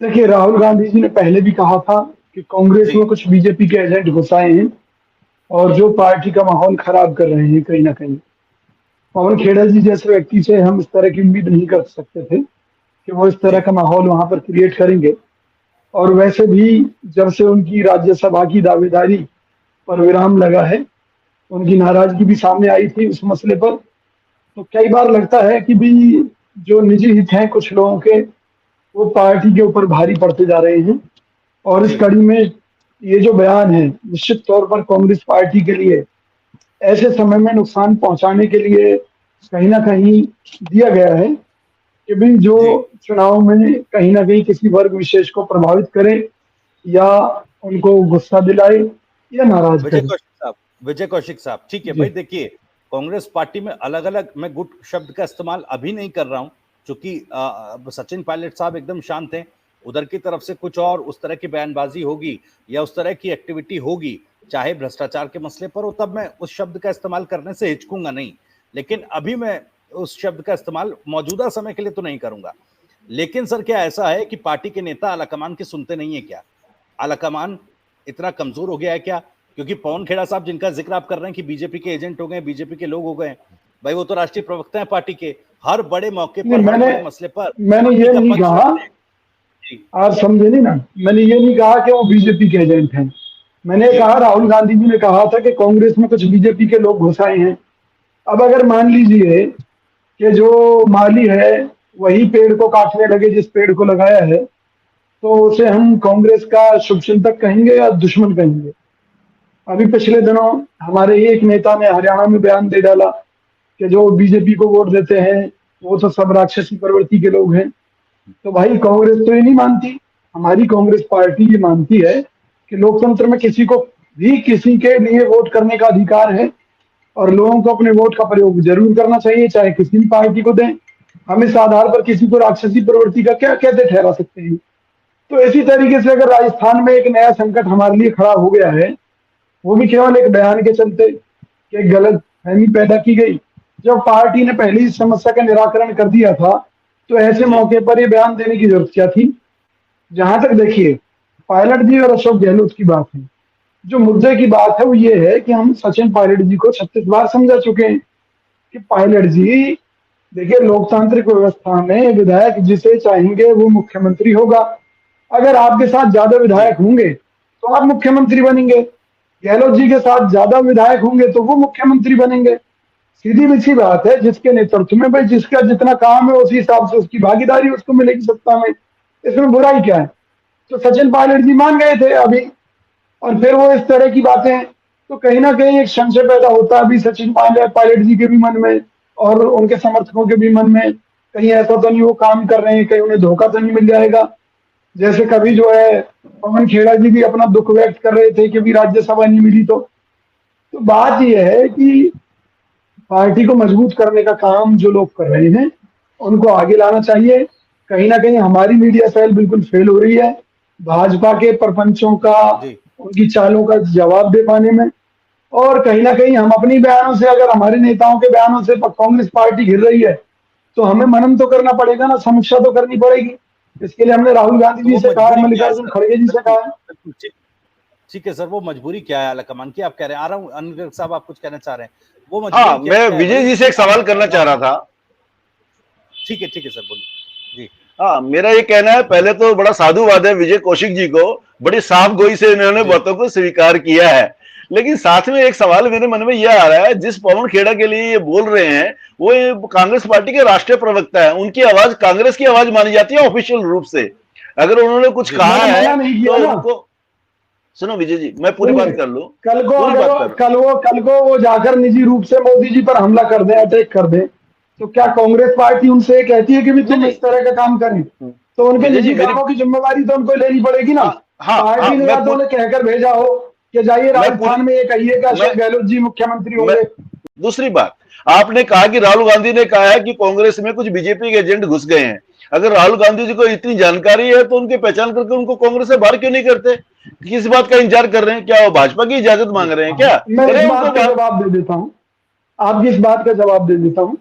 देखिए, राहुल गांधी जी ने पहले भी कहा था कि कांग्रेस जी में कुछ बीजेपी के एजेंट घुसाए हैं और जो पार्टी का माहौल खराब कर रहे हैं कहीं ना कहीं। पवन खेड़ा जी जैसे व्यक्ति से हम इस तरह की उम्मीद नहीं कर सकते थे कि वो इस तरह जी का माहौल वहां पर क्रिएट करेंगे। और वैसे भी जब से उनकी राज्यसभा की दावेदारी पर विराम लगा है, उनकी नाराजगी भी सामने आई थी उस मसले पर। तो कई बार लगता है कि भी जो निजी हित हैं कुछ लोगों के, वो पार्टी के ऊपर भारी पड़ते जा रहे हैं। और इस जी कड़ी में ये जो बयान है निश्चित तौर पर कांग्रेस पार्टी के लिए ऐसे समय में नुकसान पहुंचाने के लिए कहीं ना कहीं दिया गया है कि भी जो जी चुनाव में कहीं ना कहीं किसी वर्ग विशेष को प्रभावित करे या उनको गुस्सा दिलाए या नाराज विजय करे। कौशिक साहब, विजय कौशिक साहब, ठीक है भाई। जी देखिए, कांग्रेस पार्टी में अलग अलग, मैं गुट शब्द का इस्तेमाल अभी नहीं कर रहा हूं, क्योंकि सचिन पायलट साहब एकदम शांत हैं। उधर की तरफ से कुछ और उस तरह की बयानबाजी होगी या उस तरह की एक्टिविटी होगी, चाहे भ्रष्टाचार के मसले पर हो, तब मैं उस शब्द का इस्तेमाल करने से हिचकूंगा नहीं। लेकिन अभी मैं उस शब्द का इस्तेमाल मौजूदा समय के लिए तो नहीं करूंगा। लेकिन सर, क्या ऐसा है कि पार्टी के नेता आलाकमान की सुनते नहीं है क्या? आलाकमान इतना कमजोर हो गया है क्या? क्योंकि पवन खेड़ा साहब जिनका जिक्र आप कर रहे हैं कि बीजेपी के एजेंट हो गए, बीजेपी के लोग हो गए, भाई वो तो राष्ट्रीय प्रवक्ता है पार्टी के। हर बड़े मौके नहीं, पर, हर मैंने बड़े मसले पर मैंने पार्टी ये का नहीं पक्ष कहा। रखते हैं। जी आप समझे नहीं ना, मैंने ये नहीं कहा कि वो बीजेपी के एजेंट हैं। मैंने जी कहा राहुल गांधी जी ने कहा था कि कांग्रेस में कुछ बीजेपी के लोग घुसाए हैं। अब अगर मान लीजिए कि जो माली है वही पेड़ को काटने लगे जिस पेड़ को लगाया है, तो उसे हम कांग्रेस का शुभचिंतक कहेंगे या दुश्मन कहेंगे? अभी पिछले दिनों हमारे ही एक नेता ने हरियाणा में बयान दे डाला कि जो बीजेपी को वोट देते हैं वो तो सब राक्षसी प्रवृत्ति के लोग हैं। तो भाई कांग्रेस तो ये नहीं मानती, हमारी कांग्रेस पार्टी ये मानती है कि लोकतंत्र में किसी को भी किसी के लिए वोट करने का अधिकार है और लोगों को अपने वोट का प्रयोग जरूर करना चाहिए, चाहे किसी भी पार्टी को दें। हम इस आधार पर किसी को राक्षसी प्रवृत्ति का क्या कैसे ठहरा सकते हैं? तो इसी तरीके से अगर राजस्थान में एक नया संकट हमारे लिए खड़ा हो गया है, वो भी केवल एक बयान के चलते कि एक गलत फहमी पैदा की गई, जब पार्टी ने पहले इस समस्या का निराकरण कर दिया था, तो ऐसे जी मौके पर ये बयान देने की जरूरत क्या थी? जहां तक देखिए पायलट जी और अशोक गहलोत की बात है, जो मुद्दे की बात है वो ये है कि हम सचिन पायलट जी को 36 बार समझा चुके हैं कि पायलट जी, देखिए लोकतांत्रिक व्यवस्था में विधायक जिसे चाहेंगे वो मुख्यमंत्री होगा। अगर आपके साथ ज्यादा जी विधायक होंगे तो आप मुख्यमंत्री बनेंगे, गहलोत जी के साथ ज्यादा विधायक होंगे तो वो मुख्यमंत्री बनेंगे। सीधी सी बात है, जिसके नेतृत्व में भाई जिसका जितना काम है उसी हिसाब से उसकी भागीदारी उसको मिलेगी सत्ता में। इसमें बुराई क्या है? तो सचिन पायलट जी मान गए थे अभी, और फिर वो इस तरह की बातें, तो कहीं ना कहीं एक संशय पैदा होता है अभी सचिन पायलट जी के भी मन में और उनके समर्थकों के भी मन में, कहीं ऐसा तो नहीं वो काम कर रहे हैं, कहीं उन्हें धोखा तो नहीं मिल जाएगा। जैसे कभी जी जो है पवन खेड़ा जी भी अपना दुख व्यक्त कर रहे थे कि भी राज्यसभा नहीं मिली। तो बात यह है कि पार्टी को मजबूत करने का काम जो लोग कर रहे हैं उनको आगे लाना चाहिए। कहीं ना कहीं हमारी मीडिया सेल बिल्कुल फेल हो रही है भाजपा के प्रपंचों का, जी उनकी चालों का जवाब दे पाने में। और कहीं ना कहीं हम अपनी बयानों से, अगर हमारे नेताओं के बयानों से कांग्रेस पार्टी घिर रही है, तो हमें मनन तो करना पड़ेगा ना, समीक्षा तो करनी पड़ेगी। इसके लिए हमने राहुल गांधी तो जी वो से कहा है, मजबूरी क्या है मल्लिकार्जुन सर? खड़गे जी से बिल्कुल कहा है। बिल्कुल, ठीक। ठीक है सर, वो मजबूरी क्या है आलाकमान की, आप कह रहे हैं? आ रहा हूँ, अनिल साहब आप कुछ कहना चाह रहे हैं, वो हाँ, मजबूरी क्या मैं है विजय भाई जी से कि एक सवाल करना चाह रहा था। ठीक है सर, बोलिए जी। हाँ, मेरा ये कहना है, पहले तो बड़ा साधुवाद है विजय कौशिक जी को, बड़ी साफ गोई से इन्होंने जी बातों को स्वीकार किया है। लेकिन साथ में एक सवाल मेरे मन में यह आ रहा है, जिस पवन खेड़ा के लिए ये बोल रहे हैं वो ये कांग्रेस पार्टी के राष्ट्रीय प्रवक्ता है, उनकी आवाज कांग्रेस की आवाज मानी जाती है ऑफिशियल रूप से। अगर उन्होंने कुछ जी कहा मैंने है मना नहीं किया तो ना। उनको, सुनो विजय जी, मैं पूरी सुनिए, बात कर लूं, कल को पूरी अगर बात कर रहा हूं। कल को वो जाकर निजी रूप से मोदी जी पर हमला कर दें, अटैक कर दें, तो क्या कांग्रेस पार्टी उनसे ये कहती है कि भी नहीं तुम इस तरह का काम करें? नहीं तो उनके विजय जी निजी मेरी, कामों की जिम्मेवारी तो उनको लेनी पड़ेगी ना। हाँ हाँ हाँ, पार्टी ने मैं या तो पूरी उन्हें कहकर भेजा हो कि जाइए मैं पूरी राजस्थान में ये कहिए कि मैं अशोक गहलोत जी मुख्यमंत्री मैं होंगे। दूसरी बात, आपने कहा कि राहुल गांधी ने कहा है कि कांग्रेस में कुछ बीजेपी के एजेंट घुस गए हैं। अगर राहुल गांधी जी को इतनी जानकारी है तो उनकी पहचान करके उनको कांग्रेस से बाहर क्यों नहीं करते? किस बात का इंतजार कर रहे हैं? क्या वो भाजपा की इजाजत जी मांग रहे हैं क्या? मैं इस करें उनको बात का बाहर। जवाब दे देता हूँ, आपकी इस बात का जवाब दे देता हूँ।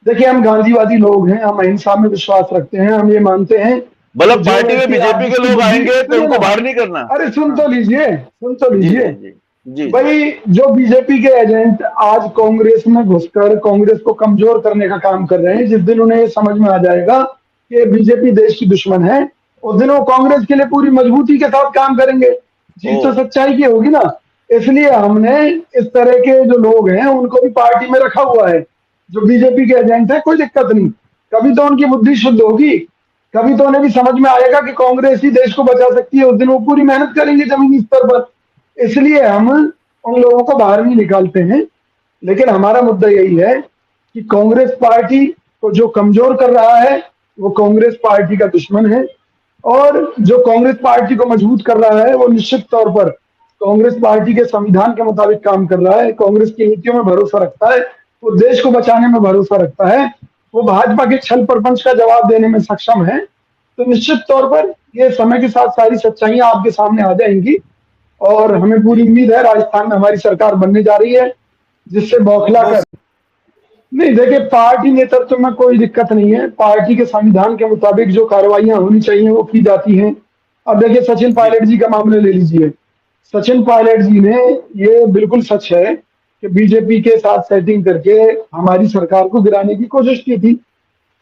देखिए, हम गांधीवादी लोग हैं, हम अहिंसा में विश्वास रखते हैं, हम ये मानते हैं मतलब जो पार्टी में व्यक्ति बीजेपी के लोग आएंगे तो उनको बाहर नहीं करना। अरे सुन तो जी लीजिए जी जी भाई, जो बीजेपी के एजेंट आज कांग्रेस में घुसकर कांग्रेस को कमजोर करने का काम कर रहे हैं, जिस दिन उन्हें ये समझ में आ जाएगा कि बीजेपी देश की दुश्मन है, उस दिन वो कांग्रेस के लिए पूरी मजबूती के साथ काम करेंगे। जीत तो सच्चाई की होगी ना। इसलिए हमने इस तरह के जो लोग हैं उनको भी पार्टी में रखा हुआ है, जो बीजेपी के एजेंट है। कोई दिक्कत नहीं, कभी तो उनकी बुद्धि शुद्ध होगी, कभी तो उन्हें भी समझ में आएगा कि कांग्रेस ही देश को बचा सकती है, उस दिन वो पूरी मेहनत करेंगे जमीनी स्तर पर। इसलिए हम उन लोगों को बाहर नहीं निकालते हैं। लेकिन हमारा मुद्दा यही है कि कांग्रेस पार्टी को जो कमजोर कर रहा है वो कांग्रेस पार्टी का दुश्मन है, और जो कांग्रेस पार्टी को मजबूत कर रहा है वो निश्चित तौर पर कांग्रेस पार्टी के संविधान के मुताबिक काम कर रहा है, कांग्रेस की नीतियों में भरोसा रखता है, वो देश को बचाने में भरोसा रखता है, वो भाजपा के छल प्रपंच का जवाब देने में सक्षम है। तो निश्चित तौर पर ये समय के साथ सारी सच्चाइयां आपके सामने आ जाएंगी, और हमें पूरी उम्मीद है राजस्थान में हमारी सरकार बनने जा रही है, जिससे बौखला कर नहीं। देखिए, पार्टी नेतृत्व में कोई दिक्कत नहीं है, पार्टी के संविधान के मुताबिक जो कार्रवाइयां होनी चाहिए वो की जाती हैं। अब देखिए, सचिन पायलट जी का मामला ले लीजिए। सचिन पायलट जी ने, ये बिल्कुल सच है कि बीजेपी के साथ सेटिंग करके हमारी सरकार को गिराने की कोशिश की थी,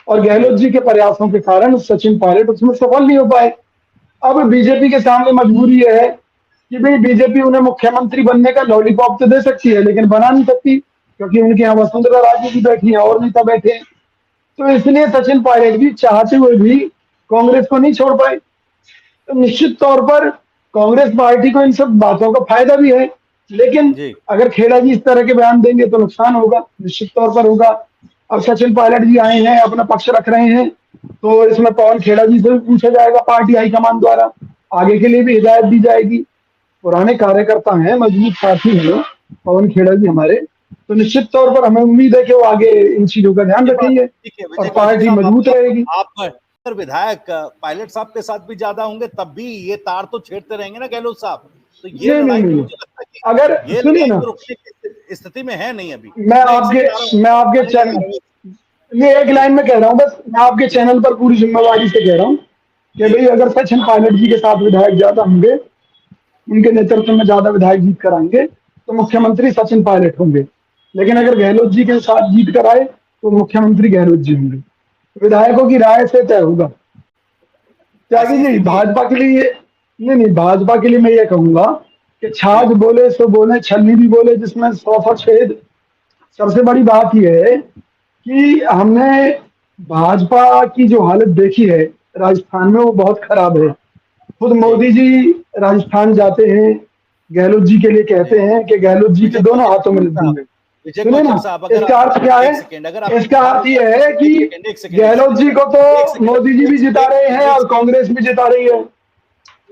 और गहलोत जी के प्रयासों के कारण सचिन पायलट उसमें सफल नहीं हो पाए। अब बीजेपी के सामने मजबूरी यह है कि भाई बीजेपी उन्हें मुख्यमंत्री बनने का लॉलीपॉप तो दे सकती है, लेकिन बना नहीं सकती, क्योंकि उनके यहाँ वसुंधरा राजे भी बैठी है और नेता बैठे हैं। तो इसलिए सचिन पायलट भी चाहते हुए भी कांग्रेस को नहीं छोड़ पाए। तो निश्चित तौर पर कांग्रेस पार्टी को इन सब बातों का फायदा भी है, लेकिन अगर खेड़ा जी इस तरह के बयान देंगे तो नुकसान होगा, निश्चित तौर पर होगा। अब सचिन पायलट जी आए हैं, अपना पक्ष रख रहे हैं, तो इसमें पवन खेड़ा जी से भी पूछा जाएगा पार्टी हाईकमान द्वारा, आगे के लिए भी हिदायत दी जाएगी। पुराने कार्यकर्ता हैं, मजबूत साथी हैं पवन खेड़ा जी हमारे, तो निश्चित तौर पर हमें उम्मीद है कि वो आगे इन चीजों का ध्यान रखेंगे और पार्टी मजबूत रहेगी। आप विधायक पायलट साहब के साथ भी ज्यादा होंगे, तब भी ये तार तो छेड़ते रहेंगे ना गहलोत साहब। तो ये नहीं। अगर सुनिए ना, स्थिति में है नहीं अभी। मैं आपके चैनल, ये एक लाइन में कह रहा हूँ बस, मैं आपके चैनल पर पूरी जिम्मेवारी से कह रहा हूँ कि भाई अगर सचिन पायलट जी के साथ विधायक ज्यादा होंगे, उनके नेतृत्व में ज्यादा विधायक जीत कर आएंगे, तो मुख्यमंत्री सचिन पायलट होंगे। लेकिन अगर गहलोत जी के साथ जीत कर आए तो मुख्यमंत्री गहलोत जी होंगे। विधायकों की राय से तय होगा। त्यागी जी, भाजपा के लिए नहीं, भाजपा के लिए मैं ये कहूंगा कि छाछ बोले सो बोले, छलनी भी बोले जिसमें 100 छेद। सबसे बड़ी बात यह है कि हमने भाजपा की जो हालत देखी है राजस्थान में, वो बहुत खराब है। खुद मोदी जी राजस्थान जाते हैं, गहलोत जी के लिए कहते हैं कि गहलोत जी के दोनों हाथों में लड्डू है। सुने ना, इसका अर्थ क्या है? इसका अर्थ ये है कि गहलोत जी को तो मोदी जी भी जिता रहे हैं और कांग्रेस भी जिता रही है।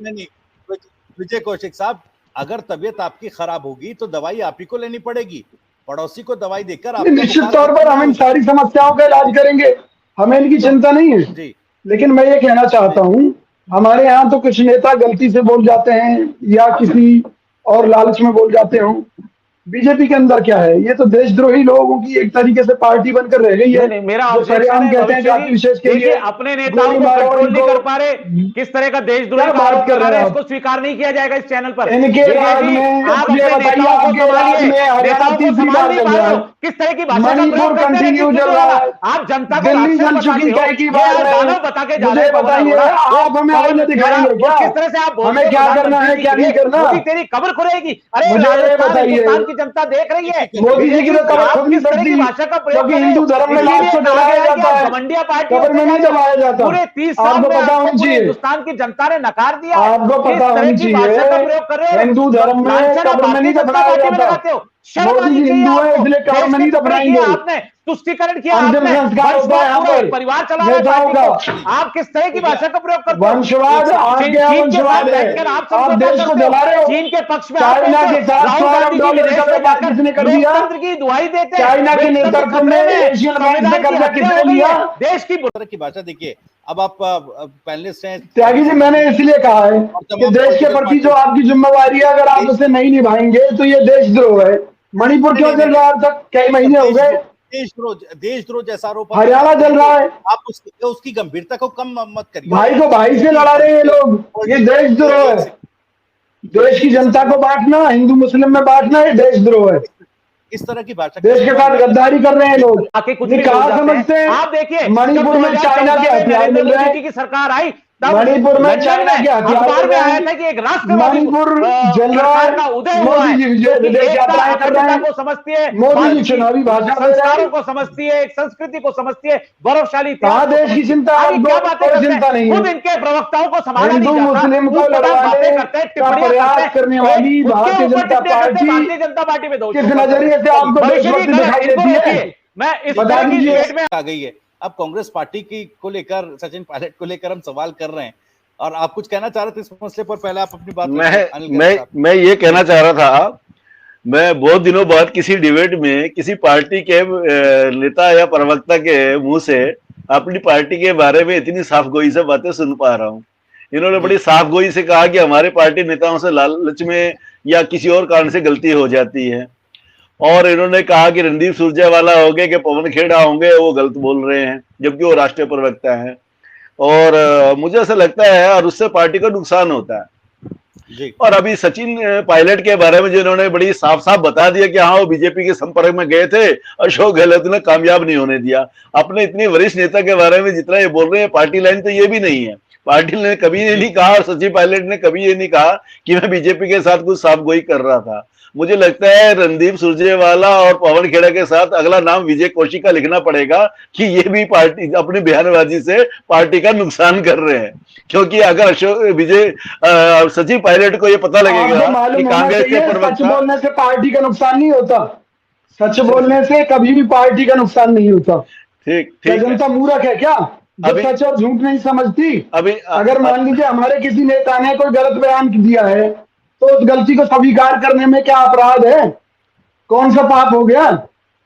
नहीं, विजय कौशिक साहब, अगर तबीयत आपकी खराब होगी तो दवाई आप ही को लेनी पड़ेगी, पड़ोसी को दवाई देकर आप निश्चित तौर पर हम इन सारी समस्याओं का इलाज करेंगे, हमें इनकी चिंता नहीं है जी। लेकिन मैं ये कहना चाहता हूँ, हमारे यहाँ तो कुछ नेता गलती से बोल जाते हैं या किसी और लालच में बोल जाते हो। बीजेपी के अंदर क्या है? ये तो देशद्रोही लोगों की एक तरीके से पार्टी बनकर रह गई है। मेरा ऑब्जेक्शन कहते हैं जाति विशेष के लिए अपने नेताओं को कंट्रोल नहीं कर पा रहे, किस तरह का देशद्रोही बात कर रहे हैं, इसको स्वीकार नहीं किया जाएगा इस चैनल पर। इनके राज में आप अपने नेताओं को संभालिए, नेताओं को संभाल नहीं पा रहे हो, किस तरह की भाषा का प्रयोग करते हैं, आप जनता को दिल्ली जल चुकी है की बात है, बता के जा रहे हैं। बताइए, आप हमें आईना दिखाएंगे क्या? किस तरह से आप हमें क्या करना है क्या नहीं करना? तेरी कब्र खुलेगी। अरे मुझे बताइए, जनता देख रही है, मोदी जी की तो कबर खुद नहीं सकती, क्योंकि हिंदू धर्म में लाश को जलाया जाता है, कबर में नहीं जलाया जाता। पूरे 30 साल आपको पता होना चाहिए, हिंदुस्तान की जनता ने नकार दिया। आपको पता होना चाहिए, हिंदू धर्म में कबर में नहीं दफनाया जाता। मोदी जी हिंदू है इसलिए कबर में नहीं दफनाएंगे। आपने तुष्टिकरण किया, अंतिम संस्कार होता है यहाँ पर परिवार चला रहा है। आप किस तरह की भाषा का प्रयोग करते हो? वंशवाद, आपके वंशवाद है, आप देश को जला रहे हो। चीन के पक्ष में चाइना के साथ $100 का व्यापार किसने कर दिया? की दुहाई देते हैं, चाइना के नेतृत्व में एशियन बैंक से कर्जा किसने लिया? देश की की भाषा देखिए। अब आप पैनलिस्ट हैं त्यागी जी, मैंने इसलिए कहा है कि देश के प्रति जो आपकी जिम्मेवारी है, अगर आप उसे नहीं निभाएंगे तो ये देशद्रोह है। मणिपुर क्यों चल रहा है अब तक? कई महीने हो गए, देशद्रोह जैसा आरोप हरियाणा जल रहा है, आप उसकी गंभीरता को कम मत करिए। भाई को भाई से लड़ा रहे हैं लोग, ये देशद्रोह है। देश की जनता को बांटना, हिंदू मुस्लिम में बांटना, ये देशद्रोह है। इस तरह की भाषा देश के साथ गद्दारी कर रहे हैं लोग। आके कुछ ये भी कहाँ समझते हैं? आप देखिए मणिपुर में चाइना के हथियार मिल रहे हैं। की सरकार आई, मणिपुर में चाइना के हथियार में आया था कि एक राष्ट्रवादी मणिपुर जल रहा है, का उदय हुआ है, मोदी जी विदेश यात्राएं कर रहे हैं, को समझती है, मोदी जी चुनावी भाषण दे रहे संस्कारों हैं। को समझती है, एक संस्कृति को समझती है, गौरवशाली कहाँ देश की चिंता? क्या बातें कोई चिंता नहीं है। खुद इनके प्रवक्ताओं को संभाला नहीं हिंदू जाता, मुस्लिम को लड़वाने का प्रयास करने वाली भारतीय जनता पार्टी में किस नजरिए से आपको देशभक्ति दिखाई देती है? मैं इस बता तरह की दीजिए। डिबेट में आ गई है। अब कांग्रेस पार्टी की को लेकर, सचिन पायलट को लेकर हम सवाल कर रहे हैं, और आप कुछ कहना चाह रहे थे इस मसले पर? पहले आप अपनी बात मैं ये कहना चाह रहा था, मैं बहुत दिनों बाद किसी डिबेट में किसी पार्टी के नेता या प्रवक्ता के मुंह से अपनी पार्टी के बारे में इतनी साफगोई से बातें सुन पा रहा हूँ। इन्होंने बड़ी साफगोई से कहा कि हमारे पार्टी नेताओं से लालच में या किसी और कारण से गलती हो जाती है, और इन्होंने कहा कि रणदीप सुरजेवाला होंगे कि पवन खेड़ा होंगे वो गलत बोल रहे हैं, जबकि वो राष्ट्रीय प्रवक्ता है। और मुझे ऐसा लगता है, और उससे पार्टी को नुकसान होता है जी। और अभी सचिन पायलट के बारे में जो इन्होंने बड़ी साफ साफ बता दिया कि हाँ वो बीजेपी के संपर्क में गए थे, अशोक गहलोत ने कामयाब नहीं होने दिया। अपने इतने वरिष्ठ नेता के बारे में जितना ये बोल रहे हैं, पार्टी लाइन तो ये भी नहीं है। पार्टी ने कभी ये नहीं कहा, और सचिन पायलट ने कभी ये नहीं कहा कि मैं बीजेपी के साथ कुछ साफगोई कर रहा था। मुझे लगता है रणदीप सुरजेवाला और पवन खेड़ा के साथ अगला नाम विजय कौशिक का लिखना पड़ेगा कि ये भी पार्टी अपनी बयानबाजी से पार्टी का नुकसान कर रहे हैं। क्योंकि अगर अशोक सचिन पायलट को ये पता लगेगा कि कांग्रेस के प्रवक्ता, सच बोलने से पार्टी का नुकसान नहीं होता, सच बोलने से कभी भी पार्टी का नुकसान नहीं होता। ठीक जनता मूर्ख है क्या, जो सच और झूठ नहीं समझती? अगर मान लीजिए हमारे किसी नेता ने कोई गलत बयान दिया है, तो उस गलती को स्वीकार करने में क्या अपराध है? कौन सा पाप हो गया?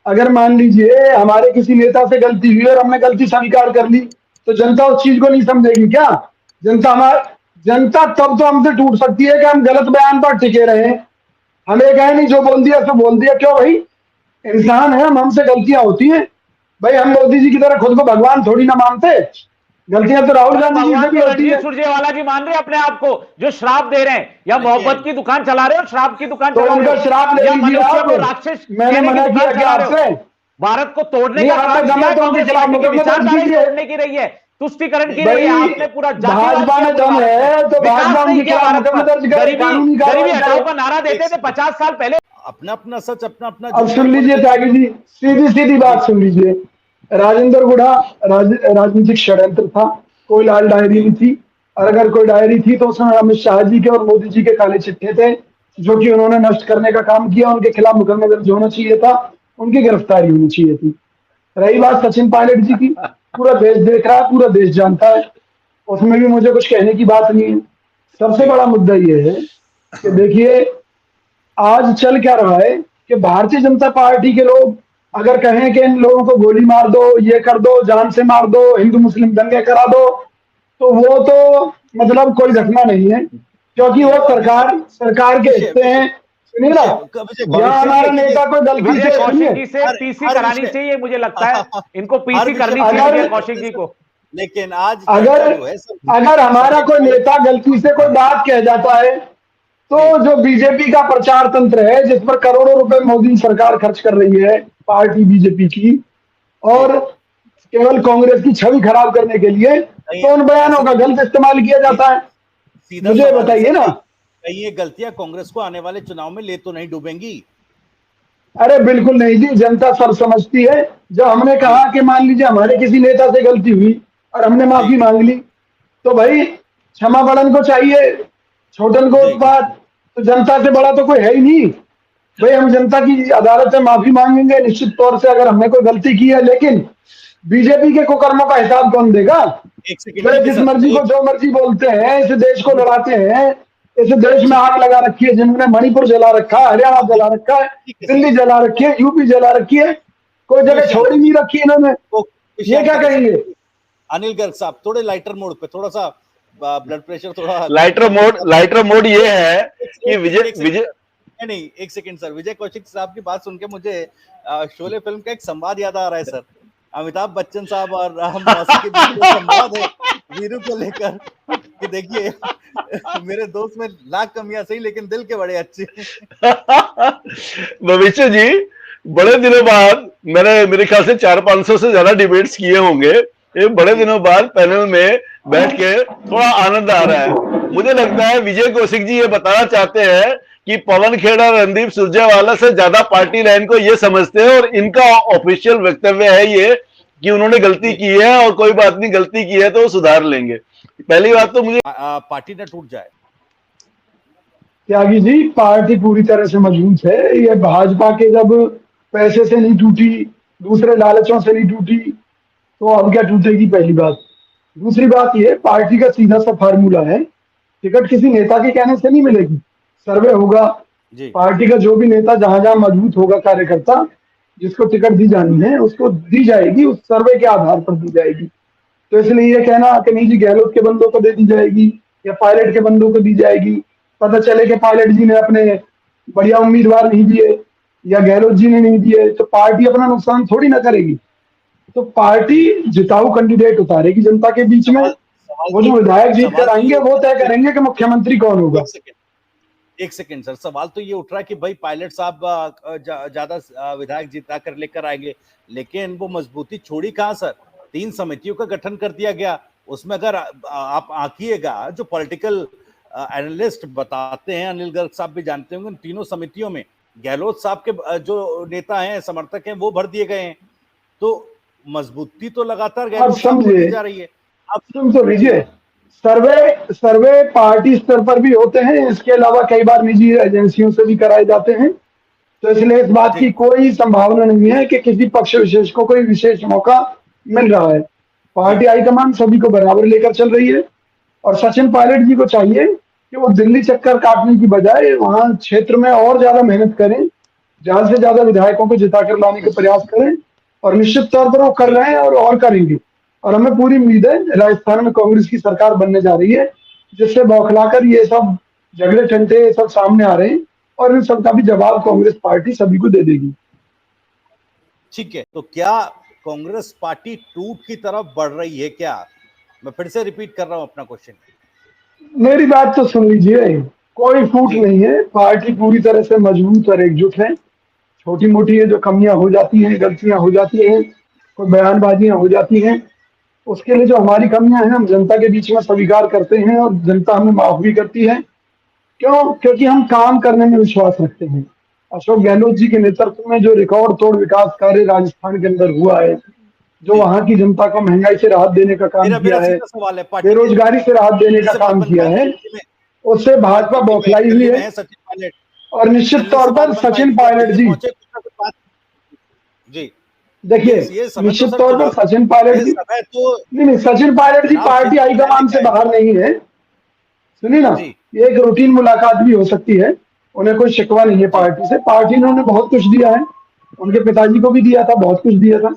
अगर मान लीजिए हमारे किसी नेता से गलती हुई और हमने गलती स्वीकार कर ली, तो जनता उस चीज को नहीं समझेगी क्या? जनता तब तो हमसे टूट सकती है कि हम गलत बयान पर टिके रहे। हम ये कहे नहीं जो बोल दिया सो बोल दिया। क्यों भाई, इंसान है हम, हमसे गलतियां होती हैं भाई। हम मोदी जी की तरह खुद को भगवान थोड़ी ना मानते। गलतियां तो राहुल गांधी जी से भी होती है। सुरजेवाला जी मान रहे हैं अपने आप को, जो श्राप दे रहे हैं, या मोहब्बत की दुकान चला रहे हो, श्राप की दुकान तो चला रहे हो, श्राप ले लीजिए आप। राक्षस मैंने मना किया क्या आपसे? भारत को तोड़ने का काम किया, तोड़ने की रही है, तुष्टिकरण की रही है। आपने पूरा भाजपा में दम है तो भाजपा के खिलाफ मुकदमा दर्ज करें, कानूनी गरीबी हटाओ का नारा देते थे 50 साल पहले। अपना अपना सच, अपना अपना। अब सुन लीजिए त्यागी जी, सीधी सीधी बात सुन लीजिए। राजेंद्र गुढ़ा राजनीतिक षड्यंत्र था, कोई लाल डायरी नहीं थी, और अगर कोई डायरी थी तो उसमें अमित शाह जी के और मोदी जी के काले चिट्ठे थे, जो कि उन्होंने नष्ट करने का काम किया। उनके खिलाफ मुकदमा दर्ज होना चाहिए था, उनकी गिरफ्तारी होनी चाहिए थी। रही बात सचिन पायलट जी की, पूरा देश देख रहा है, पूरा देश जानता है, उसमें भी मुझे कुछ कहने की बात नहीं है। सबसे बड़ा मुद्दा ये है कि देखिए आज चल क्या रहा है कि भारतीय जनता पार्टी के लोग अगर कहें कि इन लोगों को गोली मार दो, ये कर दो, जान से मार दो, हिंदू मुस्लिम दंगे करा दो, तो वो तो मतलब कोई घटना नहीं है, क्योंकि वो सरकार के हिस्से हैं। सुनिए ना, यहाँ हमारा नेता कोई गलती से पीसी करानी चाहिए, मुझे लगता है इनको पीसी करनी चाहिए कौशिक जी को। लेकिन आज अगर हमारा कोई नेता गलती से कोई बात कह जाता है, तो जो बीजेपी का प्रचार तंत्र है, जिस पर करोड़ों रुपए मोदी सरकार खर्च कर रही है, पार्टी बीजेपी की, और केवल कांग्रेस की छवि खराब करने के लिए, तो उन बयानों का गलत इस्तेमाल किया जाता है। मुझे बताइए ना, कहीं ये गलतियां कांग्रेस को आने वाले चुनाव में ले तो नहीं डूबेंगी? अरे बिल्कुल नहीं जी, जनता सब समझती है। जब हमने कहा कि मान लीजिए हमारे किसी नेता से गलती हुई और हमने माफी मांग ली, तो भाई क्षमा बड़न को चाहिए, छोटन को उत्पाद, तो जनता से बड़ा तो कोई है ही नहीं भाई। हम जनता की अदालत से माफी मांगेंगे निश्चित तौर से अगर हमने कोई गलती की है, लेकिन बीजेपी के कुकर्मों का हिसाब कौन देगा? जिस मर्जी को जो मर्जी बोलते हैं, इस देश को लड़ाते हैं, इस देश में आग लगा रखी है, जिन्होंने मणिपुर जला रखा है, हरियाणा जला रखा है, दिल्ली जला रखी है, यूपी जला रखी है, कोई जगह छोड़ी नहीं रखी इन्होंने। ये क्या कहेंगे? अनिल गर्ग साहब, थोड़े लाइटर मोड पे, थोड़ा सा ब्लड प्रेशर थोड़ा लाइटर मोड ये है कि नहीं, एक सेकंड सर, विजय कौशिक साहब की बात सुन के मुझे शोले फिल्म का एक संवाद याद आ रहा है सर। अमिताभ बच्चन साहब और मौसी के बीच में संवाद है वीरू को लेकर कि देखिए मेरे दोस्त में लाख कमियां सही लेकिन दिल के बड़े अच्छे। भविष्य जी, बड़े दिनों बाद मैंने मेरे ख्याल से 400-500 से ज्यादा डिबेट्स किए होंगे, ये बड़े दिनों बाद पैनल में बैठ के थोड़ा आनंद आ रहा है। मुझे लगता है विजय कौशिक जी ये बताना चाहते हैं कि पवन खेड़ा, रणदीप सुरजेवाला से ज्यादा पार्टी लाइन को ये समझते हैं और इनका ऑफिशियल वक्तव्य है ये कि उन्होंने गलती की है और कोई बात नहीं, गलती की है तो वो सुधार लेंगे। पहली बात तो मुझे पार्टी न टूट जाए। त्यागी जी, पार्टी पूरी तरह से मजबूत है। ये भाजपा के जब पैसे से नहीं टूटी, दूसरे लालचों से नहीं टूटी, तो अब क्या टूटेगी, पहली बात। दूसरी बात ये, पार्टी का सीधा सा फार्मूला है, टिकट किसी नेता के कहने से नहीं मिलेगी, सर्वे होगा। पार्टी का जो भी नेता जहां जहां मजबूत होगा कार्यकर्ता, जिसको टिकट दी जानी है उसको दी जाएगी, उस सर्वे के आधार पर दी जाएगी। तो इसलिए ये कहना कि नहीं जी गहलोत के बंदों को दे दी जाएगी या पायलट के बंदों को दी जाएगी, पता चले कि पायलट जी ने अपने बढ़िया उम्मीदवार नहीं दिए या गहलोत जी ने नहीं दिए, तो पार्टी अपना नुकसान थोड़ी ना करेगी। तो पार्टी जिताऊ कैंडिडेट उतारेगी जनता के बीच में, वो जो विधायक जीत कर आएंगे वो तय करेंगे कि मुख्यमंत्री कौन होगा। एक सेकंड सर, सवाल तो ये उठ रहा है कि भाई पायलट साहब ज्यादा विधायक जीता कर लेकर आएंगे, लेकिन वो मजबूती छोड़ी कहाँ सर? 3 समितियों का गठन कर दिया गया, उसमें अगर आप आंकिएगा, जो पॉलिटिकल एनालिस्ट बताते हैं, अनिल गर्ग साहब भी जानते होंगे, उन तीनों समितियों में गहलोत साहब के जो नेता हैं, समर्थक हैं, वो भर दिए गए हैं। तो मजबूती तो लगातार गहलोत साहब को दी जा रही है। अब सुन तो लीजिए, सर्वे पार्टी स्तर पर भी होते हैं, इसके अलावा कई बार निजी एजेंसियों से भी कराए जाते हैं। तो इसलिए इस बात की कोई संभावना नहीं है कि किसी पक्ष विशेष को कोई विशेष मौका मिल रहा है। पार्टी हाईकमान सभी को बराबर लेकर चल रही है और सचिन पायलट जी को चाहिए कि वो दिल्ली चक्कर काटने की बजाय वहां क्षेत्र में और ज्यादा मेहनत करें, ज्यादा से ज्यादा विधायकों को जिताकर लाने का प्रयास करें, और निश्चित तौर पर वो कर रहे हैं और करेंगे। और हमें पूरी उम्मीद है राजस्थान में कांग्रेस की सरकार बनने जा रही है, जिससे बौखलाकर ये सब झगड़े टंटे सब सामने आ रहे हैं और इन सब का भी जवाब कांग्रेस पार्टी सभी को दे देगी। ठीक है, तो क्या कांग्रेस पार्टी टूट की तरफ बढ़ रही है क्या? मैं फिर से रिपीट कर रहा हूं अपना क्वेश्चन। मेरी बात तो सुन लीजिए, कोई फूट नहीं है, पार्टी पूरी तरह से मजबूत और एकजुट है। छोटी मोटी जो कमियां हो जाती हैं, गलतियां हो जाती हैं, कोई बयानबाजियां हो जाती हैं, उसके लिए जो हमारी कमियां हैं हम जनता के बीच में स्वीकार करते हैं और जनता हमें माफ भी करती है। क्योंकि हम काम करने में विश्वास रखते हैं। अशोक गहलोत जी के नेतृत्व में जो रिकॉर्ड तोड़ विकास कार्य राजस्थान के अंदर हुआ है, जो वहां की जनता को महंगाई से राहत देने का काम किया है, बेरोजगारी से राहत देने का काम किया है, उससे भाजपा बौखलाई हुई है। और निश्चित तौर पर सचिन पायलट जी, देखिए निश्चित तौर पर सचिन पायलट जी, नहीं सचिन पायलट जी पार्टी हाईकमान से बाहर नहीं है। सुनिए ना, ये एक रूटीन मुलाकात भी हो सकती है, उन्हें कोई शिकवा नहीं है पार्टी से। पार्टी ने उन्हें बहुत कुछ दिया है, उनके पिताजी को भी दिया था, बहुत कुछ दिया था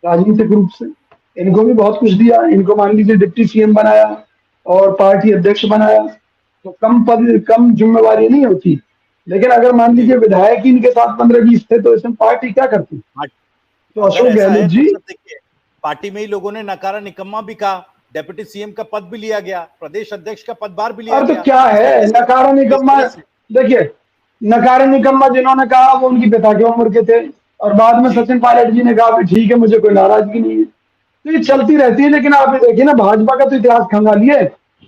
राजनीतिक रूप से, इनको भी बहुत कुछ दिया। इनको मान लीजिए डिप्टी सीएम बनाया और पार्टी अध्यक्ष बनाया, तो कम पद कम जिम्मेवारी नहीं होती। लेकिन अगर मान लीजिए विधायक ही इनके साथ 15-20 थे तो इसमें पार्टी क्या करती? तो अशोक गहलोत जी, पार्टी में ही लोगों ने नकारा निकम्मा भी कहा, डिप्टी सीएम का पद भी लिया गया, प्रदेश अध्यक्ष का पदभार भी लिया गया। तो क्या है नकारा निकम्मा? देखिए नकारा निकम्मा जिन्होंने कहा वो उनकी पिता की उम्र के थे, और बाद में सचिन पायलट जी ने कहा ठीक है मुझे कोई नाराजगी नहीं है। तो ये चलती रहती है। लेकिन आप ये देखिए ना, भाजपा का तो इतिहास खंगालिए,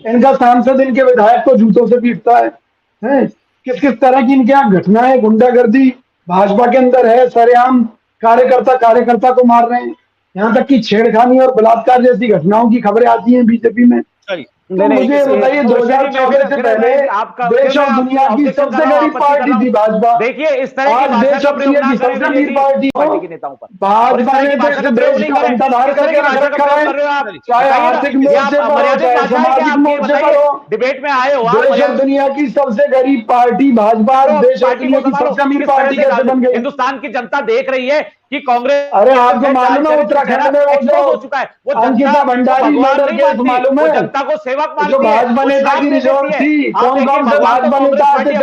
इनका सांसद इनके विधायक को जूतों से पीटता है। किस किस तरह की इनके यहाँ घटनाएं, गुंडागर्दी भाजपा के अंदर है, सरेआम कार्यकर्ता को मार रहे हैं, यहाँ तक कि छेड़खानी और बलात्कार जैसी घटनाओं की खबरें आती हैं बीजेपी में। तो मुझे बताइए 2014 से पहले देश और दुनिया की सबसे बड़ी पार्टी थी भाजपा। देखिए इस तरह आज देश और दुनिया की सबसे बड़ी पार्टी के नेताओं पर भाजपा ने देश का अंतर्धार करके रखा है, चाहे आर्थिक मोर्चे पर हो, चाहे सामाजिक मोर्चे पर हो। डिबेट में आए हो, देश और दुनिया की सबसे गरीब पार्टी भाजपा देश और दुनिया की सबसे अमीर पार्टी कैसे बन गई? हिंदुस्तान की जनता देख रही है कि कांग्रेस, अरे आपको मालूम है उत्तराखंड में वो जो हो चुका है, वो अंकिता भंडारी मर्डर केस मालूम है, जनता को सेवक जो भाजपा नेता की रिजॉर्ट थी, कौन कौन से भाजपा नेता आते थे?